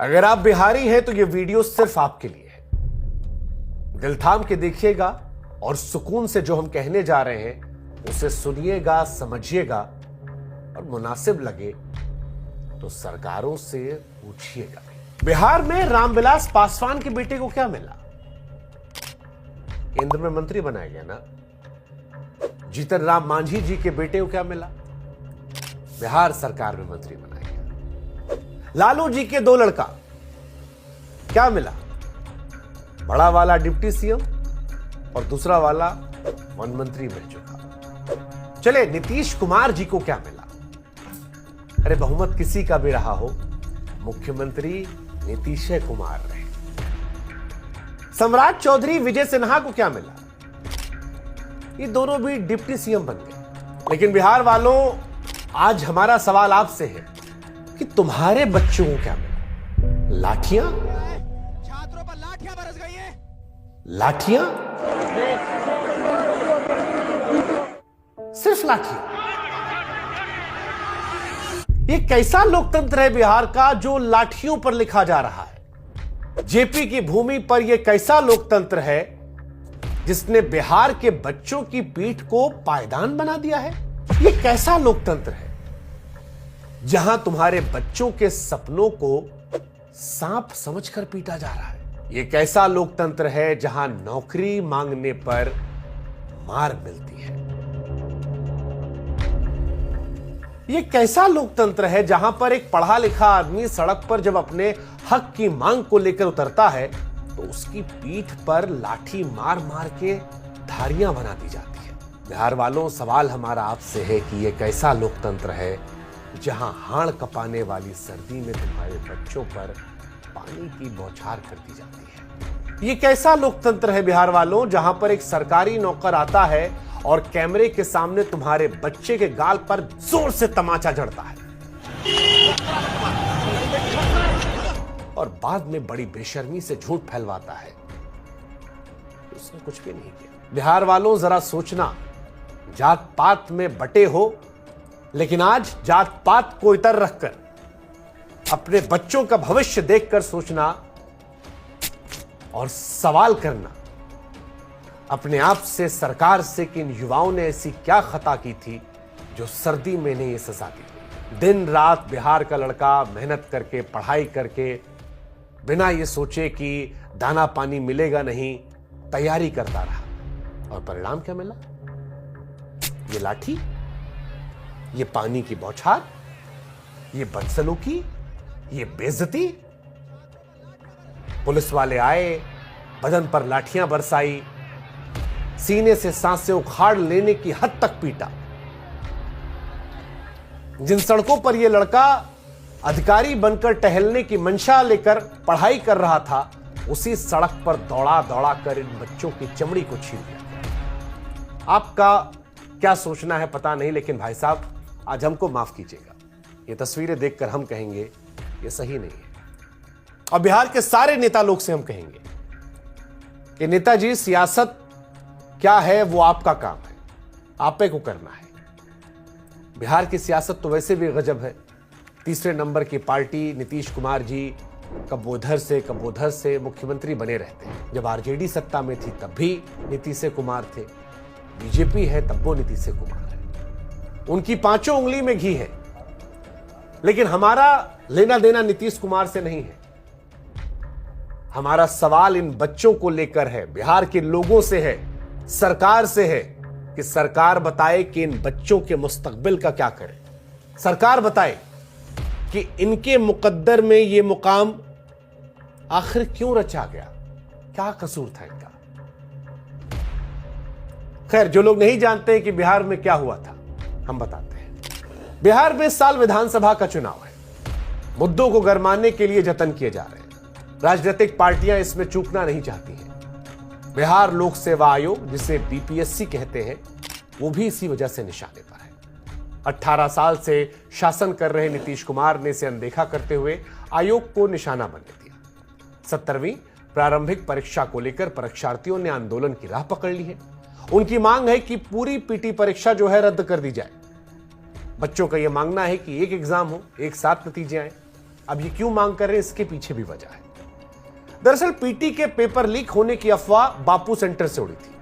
अगर आप बिहारी हैं तो यह वीडियो सिर्फ आपके लिए है। दिल थाम के देखिएगा और सुकून से जो हम कहने जा रहे हैं उसे सुनिएगा, समझिएगा और मुनासिब लगे तो सरकारों से पूछिएगा। बिहार में रामविलास पासवान के बेटे को क्या मिला? केंद्र में मंत्री बनाया गया ना। जीतन राम मांझी जी के बेटे को क्या मिला? बिहार सरकार में मंत्री बनाया गया। लालू जी के दो लड़का, क्या मिला? बड़ा वाला डिप्टी सीएम और दूसरा वाला वन मंत्री बन चुका। चले नीतीश कुमार जी को क्या मिला? अरे बहुमत किसी का भी रहा हो, मुख्यमंत्री नीतीश कुमार रहे। सम्राट चौधरी विजय सिन्हा को क्या मिला? ये दोनों भी डिप्टी सीएम बन गए। लेकिन बिहार वालों, आज हमारा सवाल आपसे है कि तुम्हारे बच्चों को क्या मिला? लाठियां? छात्रों पर लाठियां बरस गई हैं। लाठियां? सिर्फ लाठियां? ये कैसा लोकतंत्र है बिहार का जो लाठियों पर लिखा जा रहा है? जेपी की भूमि पर यह कैसा लोकतंत्र है जिसने बिहार के बच्चों की पीठ को पायदान बना दिया है? यह कैसा लोकतंत्र है जहां तुम्हारे बच्चों के सपनों को सांप समझकर पीटा जा रहा है? यह कैसा लोकतंत्र है जहां नौकरी मांगने पर मार मिलती है? यह कैसा लोकतंत्र है जहां पर एक पढ़ा लिखा आदमी सड़क पर जब अपने हक की मांग को लेकर उतरता है तो उसकी पीठ पर लाठी मार मार के धारियां बना दी जाती है? बिहार वालों, सवाल हमारा आपसे है कि यह कैसा लोकतंत्र है जहां हाड़ कपाने वाली सर्दी में तुम्हारे बच्चों पर पानी की बौछार कर दी जाती है? यह कैसा लोकतंत्र है बिहार वालों जहां पर एक सरकारी नौकर आता है और कैमरे के सामने तुम्हारे बच्चे के गाल पर जोर से तमाचा जड़ता है और बाद में बड़ी बेशर्मी से झूठ फैलवाता है उसने कुछ भी नहीं किया? बिहार वालों, जरा सोचना, जात पात में बटे हो लेकिन आज जात पात को इतर रखकर अपने बच्चों का भविष्य देखकर सोचना और सवाल करना अपने आप से, सरकार से कि इन युवाओं ने ऐसी क्या खता की थी जो सर्दी में इन्हें ये सजा दी। दिन रात बिहार का लड़का मेहनत करके, पढ़ाई करके, बिना ये सोचे कि दाना पानी मिलेगा नहीं, तैयारी करता रहा और परिणाम क्या मिला? ये लाठी, ये पानी की बौछार, ये बदसलूकी, ये बेइज्जती। पुलिस वाले आए, बदन पर लाठियां बरसाई, सीने से सांसें उखाड़ लेने की हद तक पीटा। जिन सड़कों पर यह लड़का अधिकारी बनकर टहलने की मंशा लेकर पढ़ाई कर रहा था, उसी सड़क पर दौड़ा दौड़ा कर इन बच्चों की चमड़ी को छीन लिया। आपका क्या सोचना है पता नहीं, लेकिन भाई साहब आज हमको माफ कीजिएगा, ये तस्वीरें देखकर हम कहेंगे ये सही नहीं है। और बिहार के सारे नेता लोग से हम कहेंगे कि नेताजी, सियासत क्या है वो आपका काम है, आपे को करना है। बिहार की सियासत तो वैसे भी गजब है। तीसरे नंबर की पार्टी नीतीश कुमार जी कब उधर से मुख्यमंत्री बने रहते हैं। जब आरजेडी सत्ता में थी तब भी नीतीश कुमार थे, बीजेपी है तब वो नीतीश कुमार है। उनकी पांचों उंगली में घी है। लेकिन हमारा लेना देना नीतीश कुमार से नहीं है। हमारा सवाल इन बच्चों को लेकर है, बिहार के लोगों से है, सरकार से है कि सरकार बताए कि इन बच्चों के मुस्तकबिल का क्या करें। सरकार बताए कि इनके मुकद्दर में यह मुकाम आखिर क्यों रचा गया, क्या कसूर था इनका। खैर, जो लोग नहीं जानते हैं कि बिहार में क्या हुआ था, हम बताते हैं। बिहार में इस साल विधानसभा का चुनाव है। मुद्दों को गरमाने के लिए जतन किए जा रहे हैं। राजनीतिक पार्टियां इसमें चूकना नहीं चाहती हैं। बिहार लोक सेवा आयोग, जिसे बीपीएससी कहते हैं, वो भी इसी वजह से निशाने पर है। 18 साल से शासन कर रहे नीतीश कुमार ने इसे अनदेखा करते हुए आयोग को निशाना बनने दिया। 17वीं प्रारंभिक परीक्षा को लेकर परीक्षार्थियों ने आंदोलन की राह पकड़ ली है। उनकी मांग है कि पूरी पीटी परीक्षा जो है रद्द कर दी जाए। बच्चों का यह मांगना है कि एक एग्जाम हो, एक साथ नतीजे आए। अब ये क्यों मांग कर रहे हैं, इसके पीछे भी वजह है। दरअसल पीटी के पेपर लीक होने की अफवाह बापू सेंटर से उड़ी थी।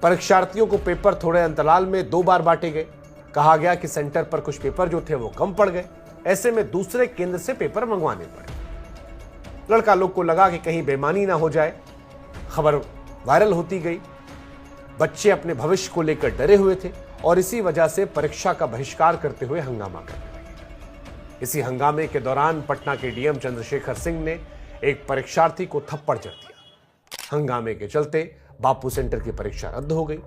परीक्षार्थियों को पेपर थोड़े अंतराल में 2 बार बांटे गए। कहा गया कि सेंटर पर कुछ पेपर जो थे वो कम पड़ गए, ऐसे में दूसरे केंद्र से पेपर मंगवाने पड़े। लड़का लोग को लगा कि कहीं बेईमानी ना हो जाए। खबर वायरल होती गई। बच्चे अपने भविष्य को लेकर डरे हुए थे और इसी वजह से परीक्षा का बहिष्कार करते हुए हंगामा करने लगे। इसी हंगामे के दौरान पटना के डीएम चंद्रशेखर सिंह ने एक परीक्षार्थी को थप्पड़ जड़ दिया। हंगामे के चलते बापू सेंटर की परीक्षा रद्द हो गई।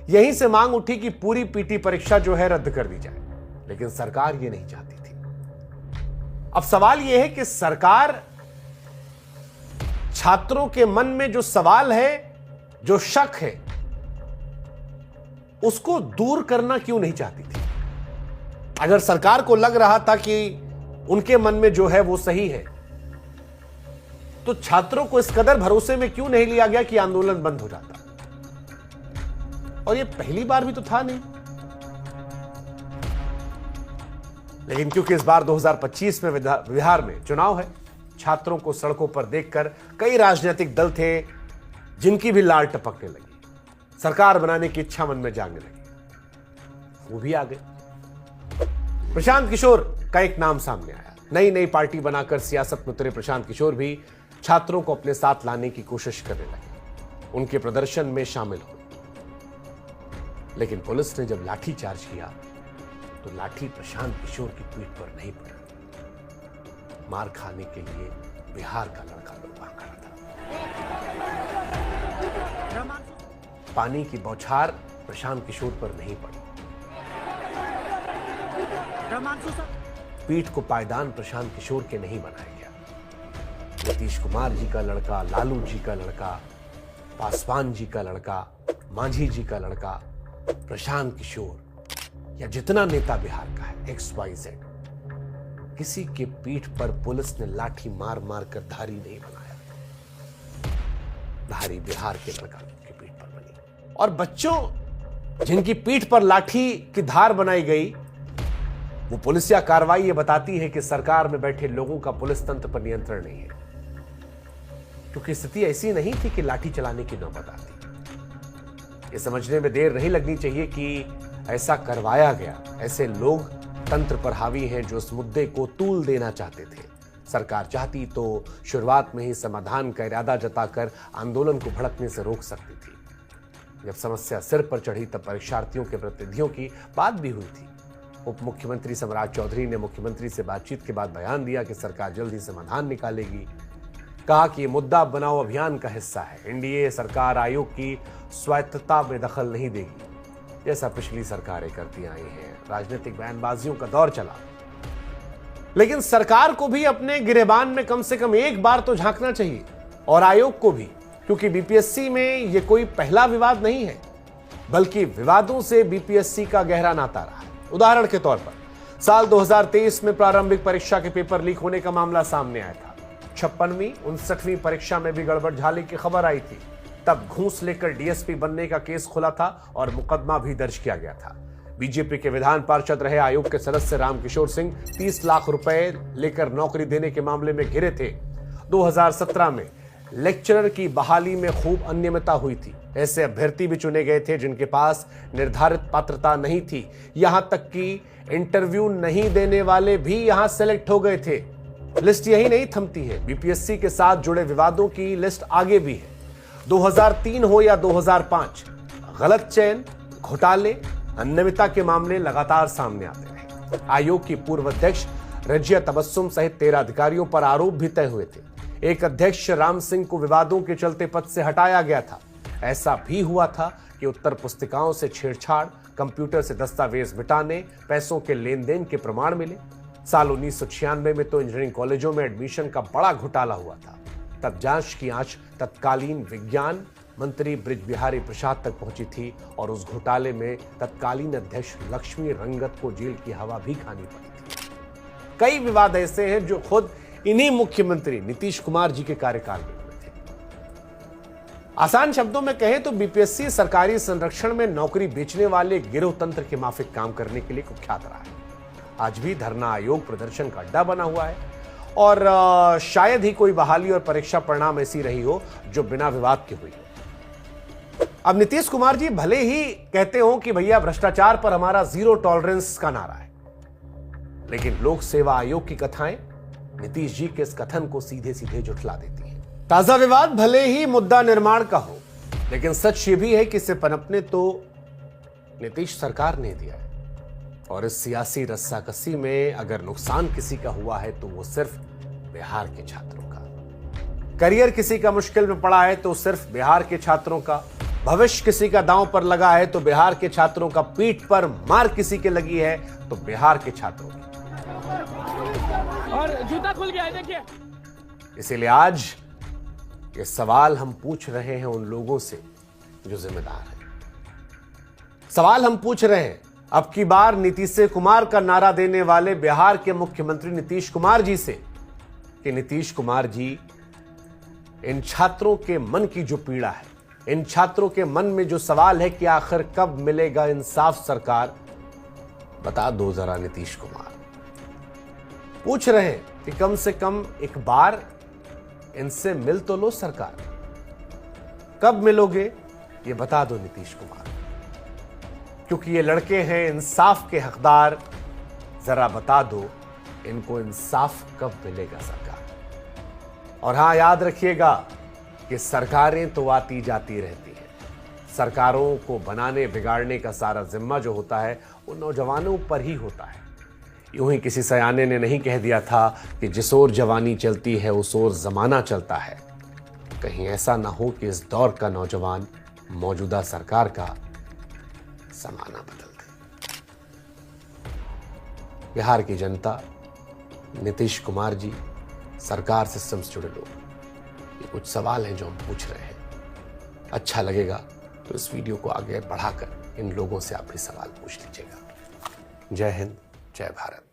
यहीं से मांग उठी कि पूरी पीटी परीक्षा जो है रद्द कर दी जाए, लेकिन सरकार ये नहीं चाहती थी। अब सवाल यह है कि सरकार छात्रों के मन में जो सवाल है, जो शक है, उसको दूर करना क्यों नहीं चाहती थी। अगर सरकार को लग रहा था कि उनके मन में जो है वो सही है, तो छात्रों को इस कदर भरोसे में क्यों नहीं लिया गया कि आंदोलन बंद हो जाता। और ये पहली बार भी तो था नहीं। लेकिन क्योंकि इस बार 2025 में बिहार में चुनाव है, छात्रों को सड़कों पर देखकर कई राजनीतिक दल थे जिनकी भी लाल टपकने लगी। सरकार बनाने की इच्छा मन में जागने लगी। वो भी आ गए। प्रशांत किशोर का एक नाम सामने आया। नई नई पार्टी बनाकर सियासत में उतरे प्रशांत किशोर भी छात्रों को अपने साथ लाने की कोशिश करने लगे, उनके प्रदर्शन में शामिल हुए। लेकिन पुलिस ने जब लाठी चार्ज किया तो लाठी प्रशांत किशोर की पीठ पर नहीं पड़ी। मार खाने के लिए बिहार का लड़का लोग खड़ा था। पानी की बौछार प्रशांत किशोर पर नहीं पड़ी। पीठ को पायदान प्रशांत किशोर के नहीं बनाया गया। नीतीश कुमार जी का लड़का, लालू जी का लड़का, पासवान जी का लड़का, मांझी जी का लड़का, प्रशांत किशोर या जितना नेता बिहार का है XYZ, किसी के पीठ पर पुलिस ने लाठी मार मार कर धारी नहीं बनाया। धारी बिहार के लड़का की पीठ पर बनी। और बच्चों जिनकी पीठ पर लाठी की धार बनाई गई, वो पुलिसिया कार्रवाई ये बताती है कि सरकार में बैठे लोगों का पुलिस तंत्र पर नियंत्रण नहीं है। क्योंकि स्थिति ऐसी नहीं थी कि लाठी चलाने की नौबत आती। ये समझने में देर नहीं लगनी चाहिए कि ऐसा करवाया गया। ऐसे लोग तंत्र पर हावी हैं जो इस मुद्दे को तूल देना चाहते थे। सरकार चाहती तो शुरुआत में ही समाधान का इरादा जताकर आंदोलन को भड़कने से रोक सकती थी। जब समस्या सिर पर चढ़ी तब परीक्षार्थियों के प्रतिनिधियों की बात भी हुई थी। उप मुख्यमंत्री सम्राट चौधरी ने मुख्यमंत्री से बातचीत के बाद बयान दिया कि सरकार जल्द ही समाधान निकालेगी। कहा कि ये मुद्दा बनाओ अभियान का हिस्सा है। एनडीए सरकार आयोग की स्वायत्तता में दखल नहीं देगी, जैसा पिछली सरकारें करती आई हैं। राजनीतिक बयानबाजियों का दौर चला, लेकिन सरकार को भी अपने गिरेबान में कम से कम एक बार तो झांकना चाहिए, और आयोग को भी, क्योंकि बीपीएससी में यह कोई पहला विवाद नहीं है, बल्कि विवादों से बीपीएससी का गहरा नाता रहा है। उदाहरण के तौर पर साल 2023 में प्रारंभिक परीक्षा के पेपर लीक होने का मामला सामने आया था। 56वीं 59वीं परीक्षा में भी गड़बड़ झाले की खबर आई थी। तब घूस लेकर डीएसपी बनने का केस खुला था और मुकदमा भी दर्ज किया गया था। बीजेपी के विधान पार्षद रहे आयोग के सदस्य रामकिशोर सिंह 30 लाख रुपए लेकर नौकरी देने के मामले में घिरे थे। 2017 में लेक्चरर की बहाली में खूब अनियमितता हुई थी। ऐसे अभ्यर्थी भी चुने गए थे जिनके पास निर्धारित पात्रता नहीं थी। यहां तक कि इंटरव्यू नहीं देने वाले भी यहां सेलेक्ट हो गए थे। लिस्ट यही नहीं थमती है, बीपीएससी के साथ जुड़े विवादों की लिस्ट आगे भी है। 2003 हो या 2005, गलत चयन, घोटाले, अनियमितता के मामले लगातार सामने आते रहे। आयोग की पूर्व अध्यक्ष रजिया तबस्सुम सहित 13 अधिकारियों पर आरोप भी तय हुए थे। एक अध्यक्ष राम सिंह को विवादों के चलते पद से हटाया गया था। ऐसा भी हुआ था कि उत्तर पुस्तिकाओं से छेड़छाड़, कंप्यूटर से दस्तावेज मिटाने, पैसों के लेन देन के प्रमाण मिले। साल 1996 में तो इंजीनियरिंग कॉलेजों में एडमिशन का बड़ा घोटाला हुआ था। तब जांच की आंच तत्कालीन विज्ञान मंत्री बृज बिहारी प्रसाद तक पहुंची थी और उस घोटाले में तत्कालीन अध्यक्ष लक्ष्मी रंगत को जेल की हवा भी खानी पड़ी थी। कई विवाद ऐसे हैं जो खुद इन्हीं मुख्यमंत्री नीतीश कुमार जी के कार्यकाल में हुए थे। आसान शब्दों में कहें तो बीपीएससी सरकारी संरक्षण में नौकरी बेचने वाले गिरोह तंत्र के माफिक काम करने के लिए कुख्यात रहा है। आज भी धरना आयोग प्रदर्शन का अड्डा बना हुआ है और शायद ही कोई बहाली और परीक्षा परिणाम ऐसी रही हो जो बिना विवाद के हुई हो। अब नीतीश कुमार जी भले ही कहते हो कि भैया भ्रष्टाचार पर हमारा 0 टॉलरेंस का नारा है, लेकिन लोक सेवा आयोग की कथाएं नीतीश जी के इस कथन को सीधे सीधे झुठला देती हैं। ताजा विवाद भले ही मुद्दा निर्माण का हो, लेकिन सच ये भी है कि इसे पनपने तो नीतीश सरकार ने दिया है। और इस सियासी रस्साकसी में अगर नुकसान किसी का हुआ है तो वो सिर्फ बिहार के छात्रों का। करियर किसी का मुश्किल में पड़ा है तो सिर्फ बिहार के छात्रों का। भविष्य किसी का दांव पर लगा है तो बिहार के छात्रों का। पीठ पर मार किसी के लगी है तो बिहार के छात्रों की। और जूता खुल गया है, देखिए। इसीलिए आज ये सवाल हम पूछ रहे हैं उन लोगों से जो जिम्मेदार हैं। सवाल हम पूछ रहे हैं अब की बार नीतीश कुमार का नारा देने वाले बिहार के मुख्यमंत्री नीतीश कुमार जी से कि नीतीश कुमार जी, इन छात्रों के मन की जो पीड़ा है, इन छात्रों के मन में जो सवाल है कि आखिर कब मिलेगा इंसाफ सरकार, बता दो जरा नीतीश कुमार। पूछ रहे हैं कि कम से कम एक बार इनसे मिल तो लो सरकार। कब मिलोगे ये बता दो नीतीश कुमार, क्योंकि ये लड़के हैं इंसाफ के हकदार। जरा बता दो इनको इंसाफ कब मिलेगा सरकार। और हां, याद रखिएगा कि सरकारें तो आती जाती रहती हैं। सरकारों को बनाने बिगाड़ने का सारा जिम्मा जो होता है वो नौजवानों पर ही होता है। यूं ही किसी सयाने ने नहीं कह दिया था कि जिस ओर जवानी चलती है उस ओर जमाना चलता है। कहीं ऐसा ना हो कि इस दौर का नौजवान मौजूदा सरकार का जमाना बदल दे। बिहार की जनता, नीतीश कुमार जी, सरकार, सिस्टम से जुड़े लोग, ये कुछ सवाल हैं जो हम पूछ रहे हैं। अच्छा लगेगा तो इस वीडियो को आगे बढ़ाकर इन लोगों से आप भी सवाल पूछ लीजिएगा। जय हिंद, जय भारत।